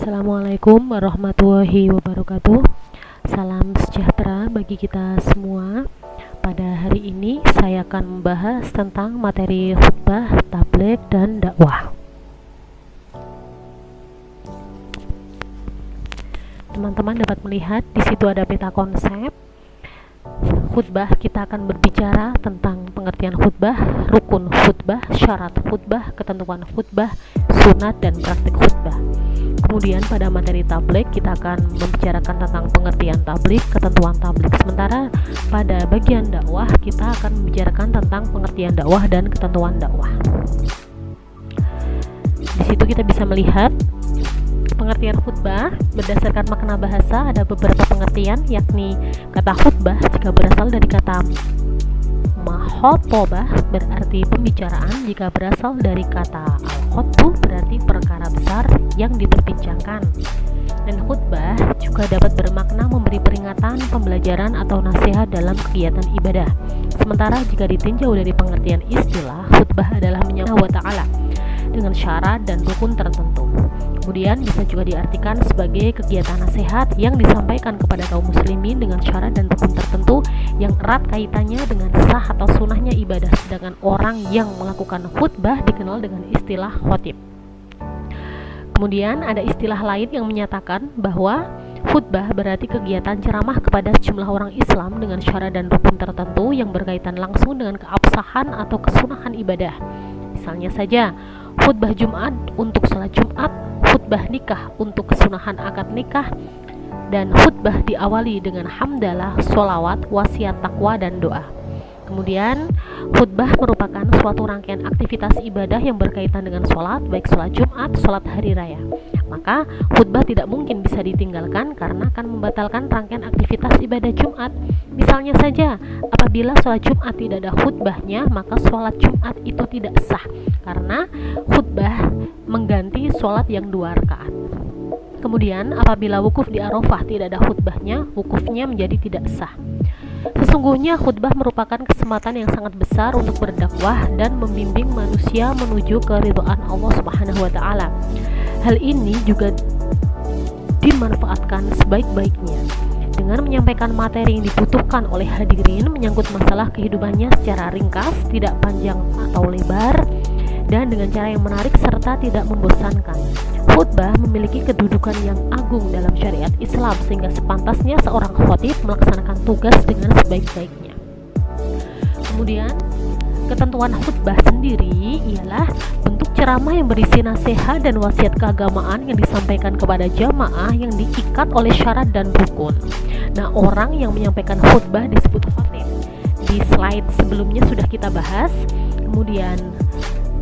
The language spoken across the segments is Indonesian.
Assalamualaikum warahmatullahi wabarakatuh. Salam sejahtera bagi kita semua. Pada hari ini saya akan membahas tentang materi khutbah, tabligh, dan dakwah. Teman-teman dapat melihat di situ ada peta konsep khutbah. Kita akan berbicara tentang pengertian khutbah, rukun khutbah, syarat khutbah, ketentuan khutbah, sunat, dan praktik khutbah. Kemudian pada materi tabligh kita akan membicarakan tentang pengertian tabligh, ketentuan tabligh. Sementara pada bagian dakwah kita akan membicarakan tentang pengertian dakwah dan ketentuan dakwah. Di situ kita bisa melihat pengertian khutbah berdasarkan makna bahasa. Ada beberapa pengertian, yakni kata khutbah jika berasal dari kata mahotobah berarti pembicaraan, jika berasal dari kata al-khutbu berarti perkara besar yang diperbincangkan. Dan khutbah juga dapat bermakna memberi peringatan, pembelajaran, atau nasihat dalam kegiatan ibadah. Sementara jika ditinjau dari pengertian istilah, khutbah adalah menyampaikan wa ta'ala dengan syarat dan rukun tertentu. Kemudian bisa juga diartikan sebagai kegiatan nasihat yang disampaikan kepada kaum muslimin dengan syarat dan rukun tertentu yang erat kaitannya dengan sah atau sunahnya ibadah. Sedangkan orang yang melakukan khutbah dikenal dengan istilah khotib. Kemudian ada istilah lain yang menyatakan bahwa khutbah berarti kegiatan ceramah kepada sejumlah orang Islam dengan syarat dan rukun tertentu yang berkaitan langsung dengan keabsahan atau kesunahan ibadah. Misalnya saja, khutbah Jumat untuk salat Jumat, khutbah nikah untuk kesunahan akad nikah, dan khutbah diawali dengan hamdalah, sholawat, wasiat takwa, dan doa. Kemudian khutbah merupakan suatu rangkaian aktivitas ibadah yang berkaitan dengan sholat, baik sholat Jumat, sholat hari raya. Maka khutbah tidak mungkin bisa ditinggalkan karena akan membatalkan rangkaian aktivitas ibadah Jumat. Misalnya saja, apabila sholat Jumat tidak ada khutbahnya, maka sholat Jumat itu tidak sah karena khutbah mengganti sholat yang 2 rakaat. Kemudian apabila wukuf di Arafah tidak ada khutbahnya, wukufnya menjadi tidak sah. Sesungguhnya khutbah merupakan kesempatan yang sangat besar untuk berdakwah dan membimbing manusia menuju keridhaan Allah Subhanahu wa taala. Hal ini juga dimanfaatkan sebaik-baiknya dengan menyampaikan materi yang dibutuhkan oleh hadirin menyangkut masalah kehidupannya secara ringkas, tidak panjang atau lebar, dan dengan cara yang menarik serta tidak membosankan. Khutbah memiliki kedudukan yang agung dalam syariat Islam sehingga sepantasnya seorang khatib melaksanakan tugas dengan sebaik-baiknya. Kemudian, ketentuan khutbah sendiri ialah bentuk ceramah yang berisi nasihat dan wasiat keagamaan yang disampaikan kepada jamaah yang diikat oleh syarat dan rukun. Nah, orang yang menyampaikan khutbah disebut khatib. Di slide sebelumnya sudah kita bahas. Kemudian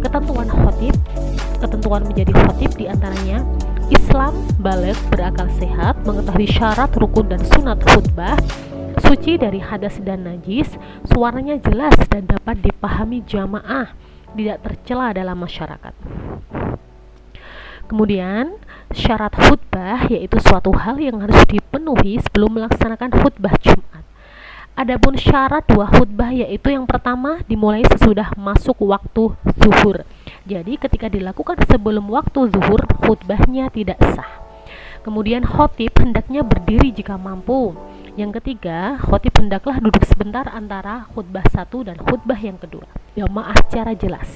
ketentuan khatib, ketentuan menjadi khatib diantaranya Islam, baligh, berakal sehat, mengetahui syarat, rukun, dan sunat khutbah, suci dari hadas dan najis, suaranya jelas dan dapat dipahami jamaah, tidak tercela dalam masyarakat. Kemudian syarat khutbah yaitu suatu hal yang harus dipenuhi sebelum melaksanakan khutbah Jumat. Adapun syarat 2 khutbah yaitu yang pertama dimulai sesudah masuk waktu zuhur. Jadi ketika dilakukan sebelum waktu zuhur, khutbahnya tidak sah. Kemudian khatib hendaknya berdiri jika mampu. Yang ketiga, khatib hendaklah duduk sebentar antara khutbah 1 dan khutbah yang kedua, jamaah secara jelas.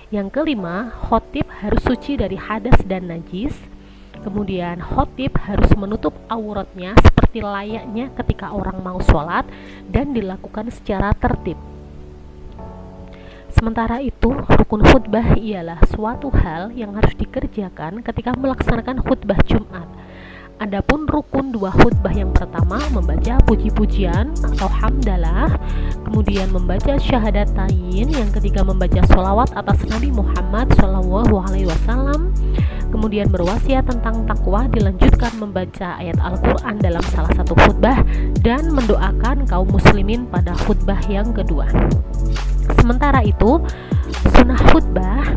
Yang kelima, khatib harus suci dari hadas dan najis. Kemudian khatib harus menutup auratnya seperti layaknya ketika orang mau sholat dan dilakukan secara tertib. Sementara itu, rukun khutbah ialah suatu hal yang harus dikerjakan ketika melaksanakan khutbah Jumat. Adapun rukun 2 khutbah yang pertama membaca puji-pujian atau hamdalah, kemudian membaca syahadatain, yang ketiga membaca sholawat atas Nabi Muhammad SAW, kemudian berwasiat tentang takwa, dilanjutkan membaca ayat Al-Quran dalam salah satu khutbah, dan mendoakan kaum muslimin pada khutbah yang kedua. Sementara itu, sunnah khutbah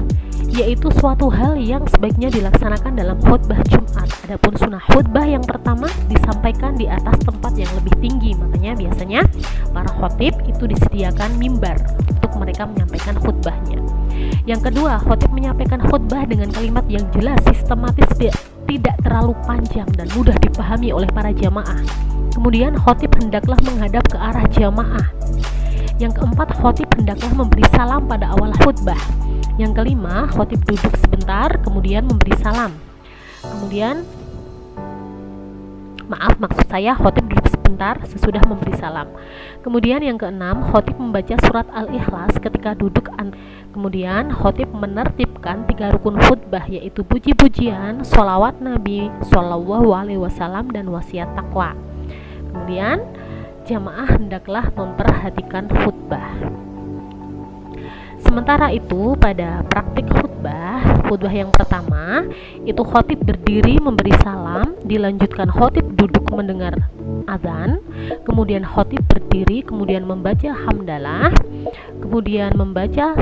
yaitu suatu hal yang sebaiknya dilaksanakan dalam khutbah Jumat. Adapun sunnah khutbah yang pertama disampaikan di atas tempat yang lebih tinggi, makanya biasanya para khatib itu disediakan mimbar untuk mereka menyampaikan khutbahnya. Yang kedua, khatib menyampaikan khutbah dengan kalimat yang jelas, sistematis, tidak terlalu panjang dan mudah dipahami oleh para jamaah. Kemudian khatib hendaklah menghadap ke arah jamaah. Yang keempat, khatib hendaklah memberi salam pada awal khutbah. Yang kelima, khatib duduk sebentar kemudian memberi salam. Maksud saya khatib duduk sebentar sesudah memberi salam. Kemudian yang keenam, khatib membaca surat Al-Ikhlas ketika duduk. Kemudian khatib menertibkan 3 rukun khutbah, yaitu puji-pujian, sholawat Nabi Shallallahu Alaihi Wasallam, dan wasiat takwa. Kemudian jamaah hendaklah memperhatikan khutbah. Sementara itu pada praktik khutbah yang pertama itu khatib berdiri memberi salam, dilanjutkan khatib duduk mendengar azan, kemudian khatib berdiri kemudian membaca hamdalah, kemudian membaca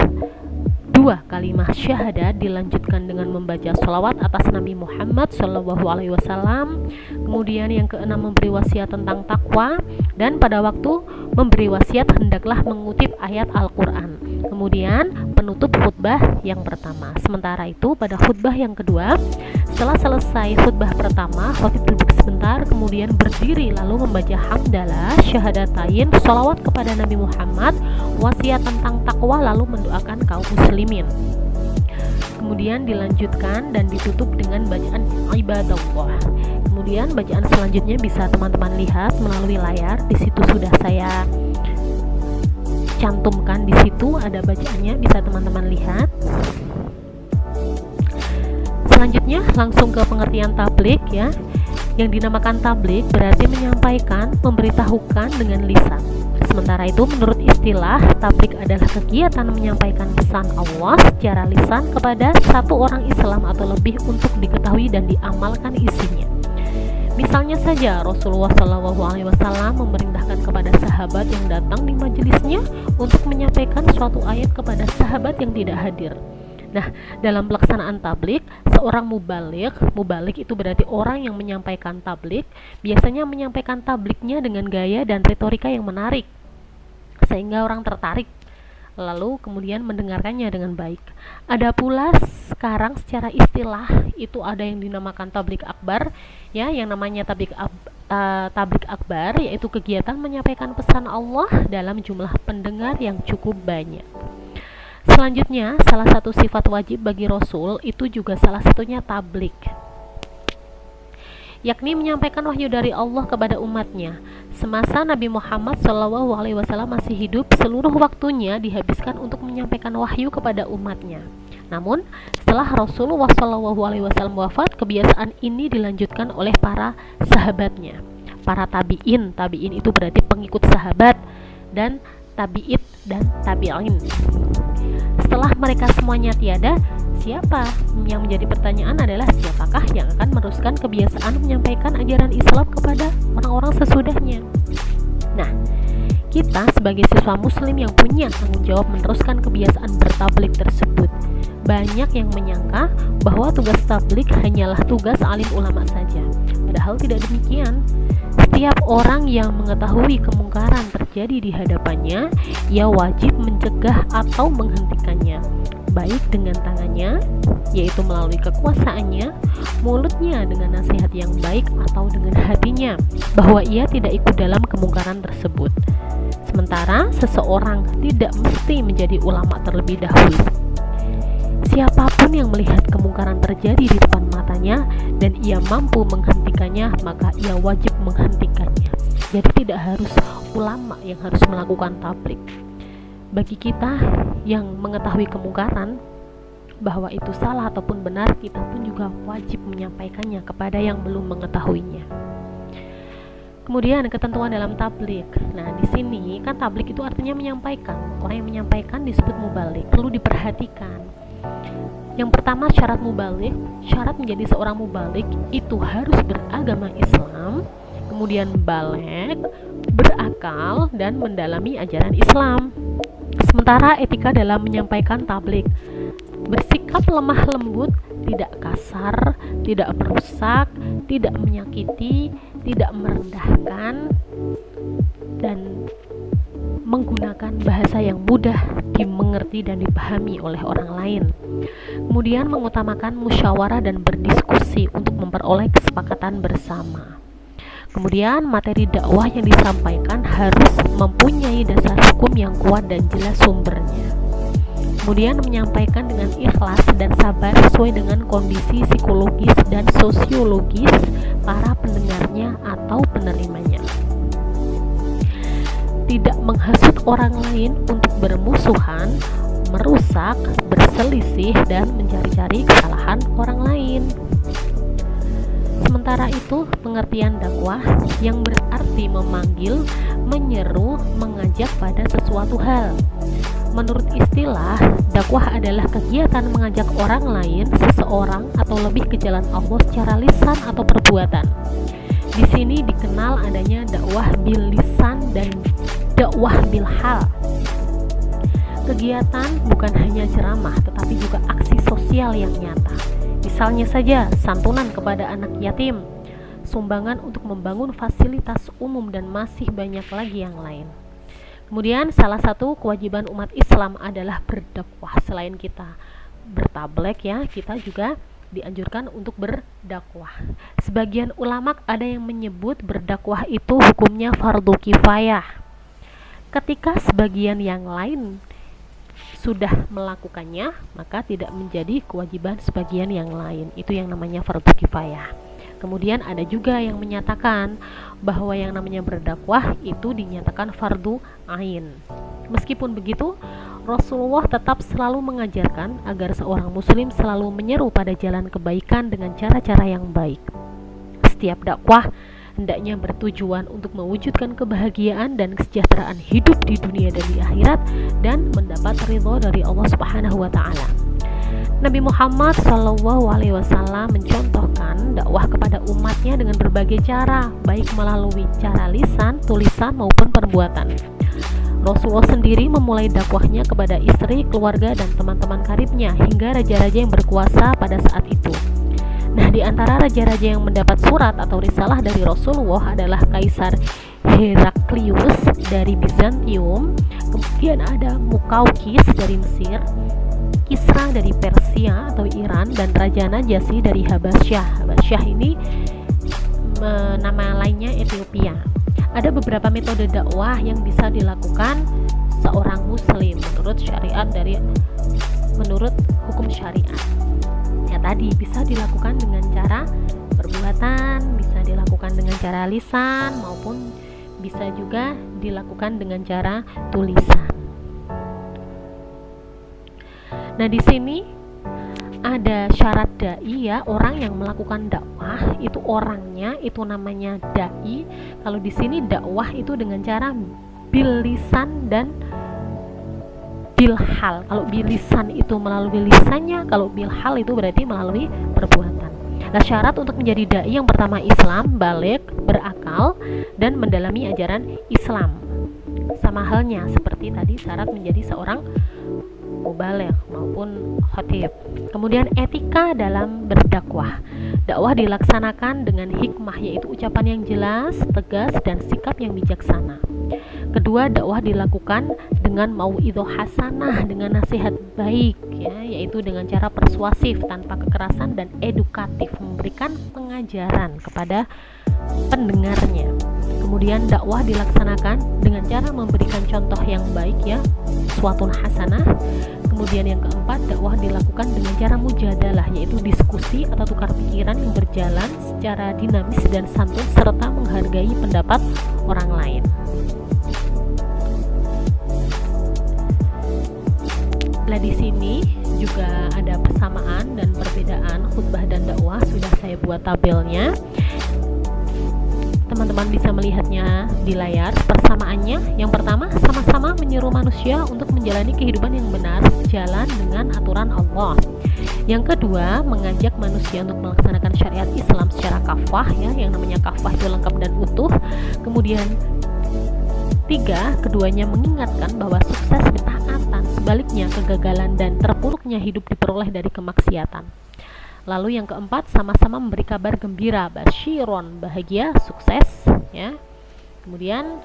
2 kalimat syahadat, dilanjutkan dengan membaca sholawat atas Nabi Muhammad SAW. Kemudian yang keenam memberi wasiat tentang takwa, dan pada waktu memberi wasiat hendaklah mengutip ayat Al-Quran. Kemudian penutup khutbah yang pertama. Sementara itu pada khutbah yang kedua, setelah selesai khutbah pertama, khatib duduk sebentar kemudian berdiri lalu membaca hamdalah, syahadatain, sholawat kepada Nabi Muhammad, wasiat tentang takwa, lalu mendoakan kaum muslimin. Kemudian dilanjutkan dan ditutup dengan bacaan ibadallah. Kemudian bacaan selanjutnya bisa teman-teman lihat melalui layar. Di situ sudah saya cantumkan, di situ ada bacaannya, bisa teman-teman lihat. Selanjutnya langsung ke pengertian tabligh ya. Yang dinamakan tabligh berarti menyampaikan, memberitahukan dengan lisan. Sementara itu menurut istilah, tabligh adalah kegiatan menyampaikan pesan Allah secara lisan kepada satu orang Islam atau lebih untuk diketahui dan diamalkan isinya. Misalnya saja Rasulullah SAW memerintahkan kepada sahabat yang datang di majelisnya untuk menyampaikan suatu ayat kepada sahabat yang tidak hadir. Nah, dalam pelaksanaan tabligh, seorang mubalik itu berarti orang yang menyampaikan tabligh, biasanya menyampaikan tablighnya dengan gaya dan retorika yang menarik, sehingga orang tertarik, lalu kemudian mendengarkannya dengan baik. Ada pula sekarang secara istilah itu ada yang dinamakan tabligh akbar, ya, yang namanya tabligh akbar yaitu kegiatan menyampaikan pesan Allah dalam jumlah pendengar yang cukup banyak. Selanjutnya, salah satu sifat wajib bagi Rasul itu juga salah satunya tabligh, yakni menyampaikan wahyu dari Allah kepada umatnya. Semasa Nabi Muhammad SAW masih hidup, seluruh waktunya dihabiskan untuk menyampaikan wahyu kepada umatnya. Namun, setelah Rasulullah SAW wafat, kebiasaan ini dilanjutkan oleh para sahabatnya, para tabi'in. Tabi'in itu berarti pengikut sahabat, dan tabi'id dan tabi'in. Setelah mereka semuanya tiada, siapa? Yang menjadi pertanyaan adalah siapakah yang akan meneruskan kebiasaan menyampaikan ajaran Islam kepada orang-orang sesudahnya? Nah, kita sebagai siswa muslim yang punya tanggung jawab meneruskan kebiasaan bertabligh tersebut. Banyak yang menyangka bahwa tugas tabligh hanyalah tugas alim ulama saja. Padahal tidak demikian. Setiap orang yang mengetahui kemungkaran terjadi di hadapannya, ia wajib mencegah atau menghentikannya, baik dengan tangannya, yaitu melalui kekuasaannya, mulutnya dengan nasihat yang baik, atau dengan hatinya, bahwa ia tidak ikut dalam kemungkaran tersebut. Sementara seseorang tidak mesti menjadi ulama terlebih dahulu. Siapapun yang melihat kemungkaran terjadi di depan matanya dan ia mampu menghentikannya, maka ia wajib menghentikannya. Jadi tidak harus ulama yang harus melakukan tabligh. Bagi kita yang mengetahui kemungkaran bahwa itu salah ataupun benar, kita pun juga wajib menyampaikannya kepada yang belum mengetahuinya. Kemudian ketentuan dalam tabligh. Nah, di sini kan tabligh itu artinya menyampaikan. Orang yang menyampaikan disebut mubaligh. Perlu diperhatikan. Yang pertama, syarat mubaligh. Syarat menjadi seorang mubaligh itu harus beragama Islam, kemudian baligh, berakal, dan mendalami ajaran Islam. Sementara etika dalam menyampaikan tabligh: bersikap lemah lembut, tidak kasar, tidak merusak, tidak menyakiti, tidak merendahkan, dan menggunakan bahasa yang mudah dimengerti dan dipahami oleh orang lain. Kemudian mengutamakan musyawarah dan berdiskusi untuk memperoleh kesepakatan bersama. Kemudian materi dakwah yang disampaikan harus mempunyai dasar hukum yang kuat dan jelas sumbernya. Kemudian menyampaikan dengan ikhlas dan sabar sesuai dengan kondisi psikologis dan sosiologis para pendengarnya atau penerimanya. Tidak menghasut orang lain untuk bermusuhan, merusak, berselisih, dan mencari-cari kesalahan orang lain. Sementara itu, pengertian dakwah yang berarti memanggil, menyeru, mengajak pada sesuatu hal. Menurut istilah, dakwah adalah kegiatan mengajak orang lain, seseorang, atau lebih ke jalan Allah secara lisan atau perbuatan. Di sini dikenal adanya dakwah bil lisan dan dakwah bil hal. Kegiatan bukan hanya ceramah, tetapi juga aksi sosial yang nyata. Misalnya saja, santunan kepada anak yatim, sumbangan untuk membangun fasilitas umum, dan masih banyak lagi yang lain. Kemudian salah satu kewajiban umat Islam adalah berdakwah. Selain kita bertablek ya, kita juga dianjurkan untuk berdakwah. Sebagian ulama ada yang menyebut berdakwah itu hukumnya fardu kifayah. Ketika sebagian yang lain sudah melakukannya, maka tidak menjadi kewajiban sebagian yang lain. Itu yang namanya fardu kifayah. Kemudian ada juga yang menyatakan bahwa yang namanya berdakwah itu dinyatakan fardu ain. Meskipun begitu, Rasulullah tetap selalu mengajarkan agar seorang muslim selalu menyeru pada jalan kebaikan dengan cara-cara yang baik. Setiap dakwah hendaknya bertujuan untuk mewujudkan kebahagiaan dan kesejahteraan hidup di dunia dan di akhirat, dan mendapat ridho dari Allah Subhanahu wa taala. Nabi Muhammad SAW mencontohkan dakwah kepada umatnya dengan berbagai cara, baik melalui cara lisan, tulisan maupun perbuatan. Rasulullah sendiri memulai dakwahnya kepada istri, keluarga, dan teman-teman karibnya hingga raja-raja yang berkuasa pada saat itu. Nah, di antara raja-raja yang mendapat surat atau risalah dari Rasulullah adalah Kaisar Heraklius dari Bizantium, kemudian ada Mukaukis dari Mesir, Kisra dari Persia atau Iran, dan Raja Najasyi dari Habasyah. Habasyah ini nama lainnya Ethiopia. Ada beberapa metode dakwah yang bisa dilakukan seorang muslim menurut hukum syariat. Ya tadi bisa dilakukan dengan cara perbuatan, bisa dilakukan dengan cara lisan, maupun bisa juga dilakukan dengan cara tulisan. Nah, di sini ada syarat dai ya, orang yang melakukan dakwah itu orangnya itu namanya dai. Kalau di sini dakwah itu dengan cara bil lisan dan bil hal. Kalau bil lisan itu melalui lisannya, kalau bil hal itu berarti melalui perbuatan. Nah, syarat untuk menjadi dai yang pertama Islam, baligh, berakal, dan mendalami ajaran Islam. Sama halnya seperti tadi syarat menjadi seorang mubaligh maupun khatib. Kemudian etika dalam berdakwah. Dakwah dilaksanakan dengan hikmah, yaitu ucapan yang jelas, tegas, dan sikap yang bijaksana. Kedua, dakwah dilakukan dengan mau'idhah hasanah, dengan nasihat baik ya, yaitu dengan cara persuasif tanpa kekerasan dan edukatif, memberikan pengajaran kepada pendengarnya. Kemudian dakwah dilaksanakan dengan cara memberikan contoh yang baik ya, suatu hasanah. Kemudian yang keempat, dakwah dilakukan dengan cara mujadalah, yaitu diskusi atau tukar pikiran yang berjalan secara dinamis dan santun serta menghargai pendapat orang lain. Nah, di sini juga ada persamaan dan perbedaan khutbah dan dakwah, sudah saya buat tabelnya. Teman-teman bisa melihatnya di layar. Persamaannya, yang pertama, sama-sama menyeru manusia untuk menjalani kehidupan yang benar sejalan dengan aturan Allah. Yang kedua, mengajak manusia untuk melaksanakan syariat Islam secara kafah ya, yang namanya kafah itu lengkap dan utuh. Kemudian tiga, keduanya mengingatkan bahwa sukses ketaatan, sebaliknya kegagalan dan terpuruknya hidup diperoleh dari kemaksiatan. Lalu yang keempat, sama-sama memberi kabar gembira, basyiron, bahagia, sukses ya. Kemudian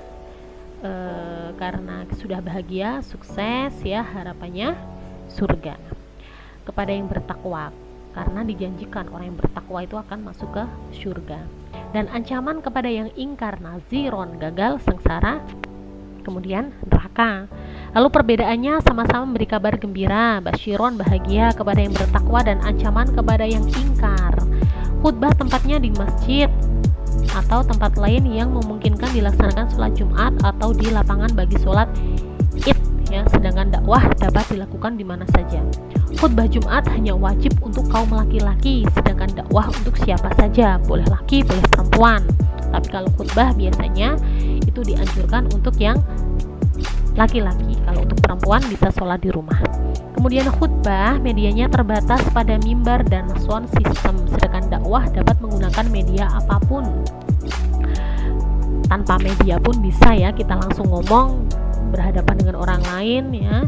karena sudah bahagia, sukses ya, harapannya surga. Kepada yang bertakwa, karena dijanjikan orang yang bertakwa itu akan masuk ke surga. Dan ancaman kepada yang ingkar, naziron, gagal, sengsara, kemudian neraka. Lalu perbedaannya sama-sama memberi kabar gembira, basyiron, bahagia kepada yang bertakwa, dan ancaman kepada yang ingkar. Khutbah tempatnya di masjid atau tempat lain yang memungkinkan dilaksanakan sholat Jumat atau di lapangan bagi sholat Id ya, sedangkan dakwah dapat dilakukan di mana saja. Khutbah Jumat hanya wajib untuk kaum laki-laki, sedangkan dakwah untuk siapa saja, boleh laki, boleh perempuan. Tapi kalau khutbah biasanya itu dianjurkan untuk yang laki-laki, kalau untuk perempuan bisa sholat di rumah. Kemudian khutbah medianya terbatas pada mimbar dan sound system, sedangkan dakwah dapat menggunakan media apapun. Tanpa media pun bisa ya, kita langsung ngomong berhadapan dengan orang lain ya,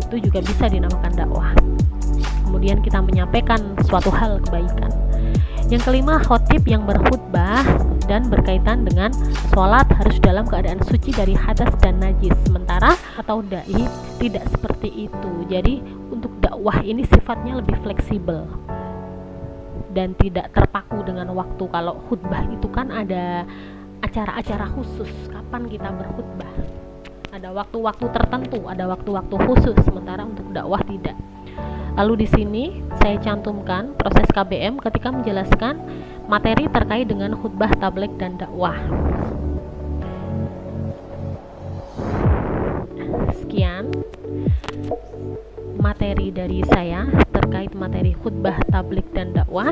itu juga bisa dinamakan dakwah. Kemudian kita menyampaikan suatu hal kebaikan. Yang kelima, khotib yang berkhutbah dan berkaitan dengan sholat harus dalam keadaan suci dari hadas dan najis, sementara atau dai tidak seperti itu. Jadi untuk dakwah ini sifatnya lebih fleksibel dan tidak terpaku dengan waktu. Kalau khutbah itu kan ada acara-acara khusus kapan kita berkhutbah, ada waktu-waktu tertentu, ada waktu-waktu khusus, sementara untuk dakwah tidak. Lalu di sini saya cantumkan proses KBM ketika menjelaskan materi terkait dengan khutbah, tabligh, dan dakwah. Sekian materi dari saya terkait materi khutbah, tabligh, dan dakwah.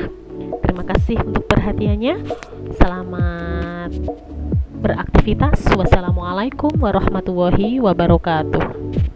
Terima kasih untuk perhatiannya. Selamat beraktivitas. Wassalamualaikum warahmatullahi wabarakatuh.